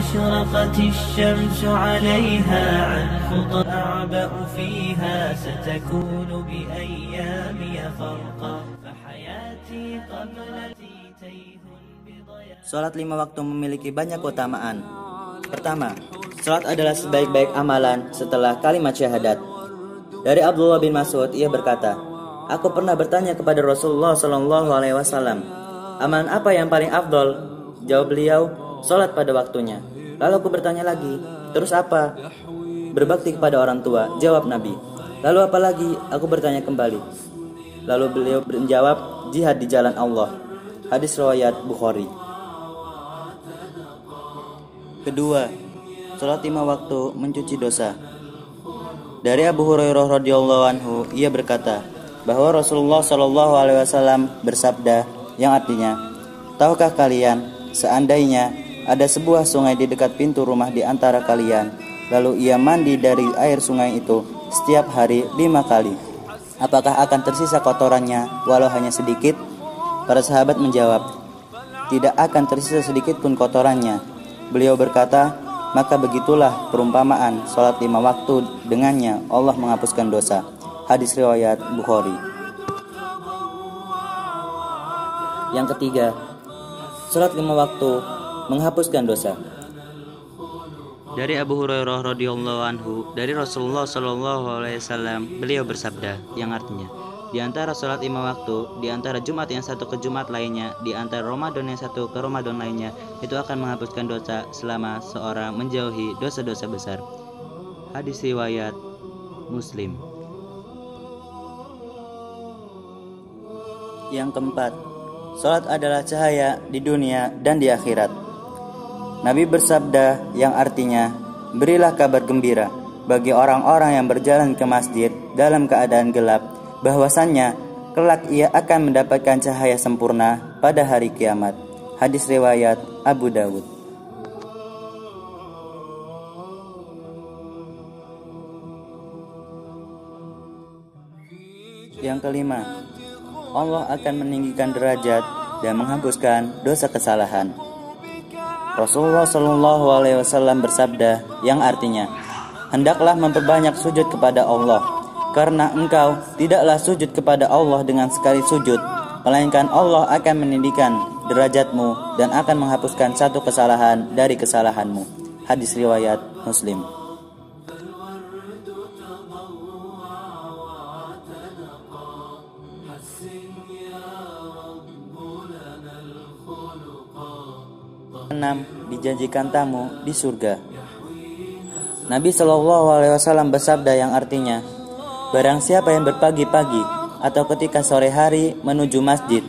أشرقت الشمس عليها عن خطى أعبأ فيها ستكون بأيامي فرقا فحياتي قبل تيه بضياء. Salat 5 waktu memiliki banyak keutamaan. Pertama, salat adalah sebaik-baik amalan setelah kalimat syahadat. Dari Abdullah bin Mas'ud, ia berkata, aku pernah bertanya kepada Rasulullah SAW, amalan apa yang paling afdol? Jawab beliau, salat pada waktunya. Lalu aku bertanya lagi, terus apa? Berbakti kepada orang tua, jawab Nabi. Lalu apa lagi? Aku bertanya kembali. Lalu beliau menjawab, jihad di jalan Allah. Hadis riwayat Bukhari. Kedua, salat 5 waktu mencuci dosa. Dari Abu Hurairah radhiyallahu anhu, ia berkata bahwa Rasulullah shallallahu alaihi wasallam bersabda yang artinya, tahukah kalian seandainya ada sebuah sungai di dekat pintu rumah di antara kalian, lalu ia mandi dari air sungai itu setiap hari 5 kali, apakah akan tersisa kotorannya walau hanya sedikit? Para sahabat menjawab, tidak akan tersisa sedikit pun kotorannya. Beliau berkata, maka begitulah perumpamaan salat 5 waktu, dengannya Allah menghapuskan dosa. Hadis riwayat Bukhari. Yang ketiga, salat 5 waktu menghapuskan dosa. Dari Abu Hurairah radhiyallahu anhu, dari Rasulullah sallallahu alaihi wasallam, beliau bersabda yang artinya, di antara salat 5 waktu, di antara Jumat yang satu ke Jumat lainnya, di antara Ramadan yang satu ke Ramadan lainnya, itu akan menghapuskan dosa selama seorang menjauhi dosa-dosa besar. Hadis riwayat Muslim. Yang keempat, salat adalah cahaya di dunia dan di akhirat. Nabi bersabda yang artinya, berilah kabar gembira bagi orang-orang yang berjalan ke masjid dalam keadaan gelap, bahwasannya kelak ia akan mendapatkan cahaya sempurna pada hari kiamat. Hadis riwayat Abu Dawud. Yang kelima, Allah akan meninggikan derajat dan menghapuskan dosa kesalahan. Rasulullah Shallallahu Alaihi Wasallam bersabda yang artinya, hendaklah memperbanyak sujud kepada Allah, karena engkau tidaklah sujud kepada Allah dengan sekali sujud, melainkan Allah akan meninggikan derajatmu dan akan menghapuskan satu kesalahan dari kesalahanmu. Hadis riwayat Muslim. Enam, dijanjikan tamu di surga. Nabi Shallallahu Alaihi Wasallam bersabda yang artinya, barang siapa yang berpagi-pagi atau ketika sore hari menuju masjid,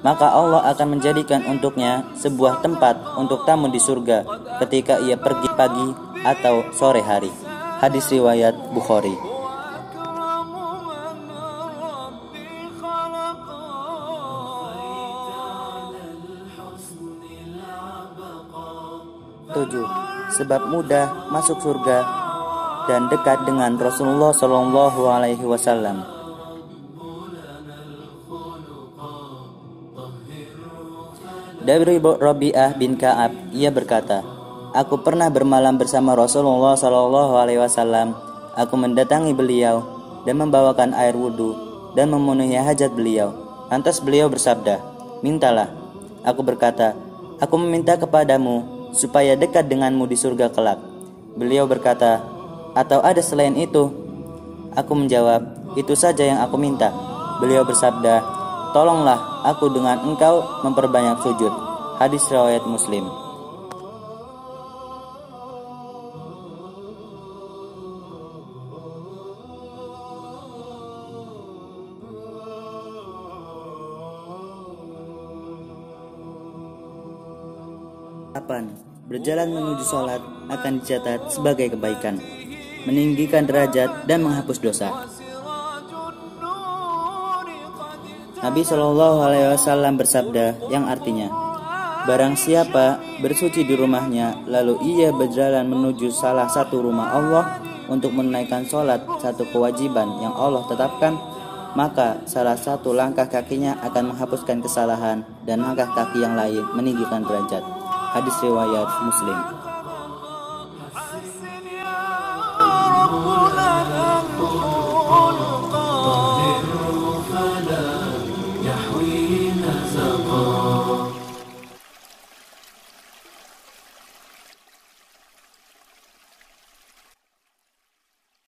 maka Allah akan menjadikan untuknya sebuah tempat untuk tamu di surga ketika ia pergi pagi atau sore hari. Hadis riwayat Bukhari. Tujuh, sebab mudah masuk surga dan dekat dengan Rasulullah Shallallahu Alaihi Wasallam. Dari Rabi'ah bin Ka'ab, ia berkata, aku pernah bermalam bersama Rasulullah Shallallahu Alaihi Wasallam. Aku mendatangi beliau dan membawakan air wudhu dan memenuhi hajat beliau. Lantas beliau bersabda, mintalah. Aku berkata, aku meminta kepadamu supaya dekat denganmu di surga kelak. Beliau berkata, atau ada selain itu? Aku menjawab, itu saja yang aku minta. Beliau bersabda, tolonglah aku dengan engkau memperbanyak sujud. Hadis riwayat Muslim. Berjalan menuju sholat akan dicatat sebagai kebaikan, meninggikan derajat dan menghapus dosa. Nabi Shallallahu Alaihi Wasallam bersabda yang artinya, barang siapa bersuci di rumahnya lalu ia berjalan menuju salah satu rumah Allah untuk menunaikan sholat, satu kewajiban yang Allah tetapkan, maka salah satu langkah kakinya akan menghapuskan kesalahan dan langkah kaki yang lain meninggikan derajat. Hadis riwayat Muslim. لنا الخلق طهره فلا يحوي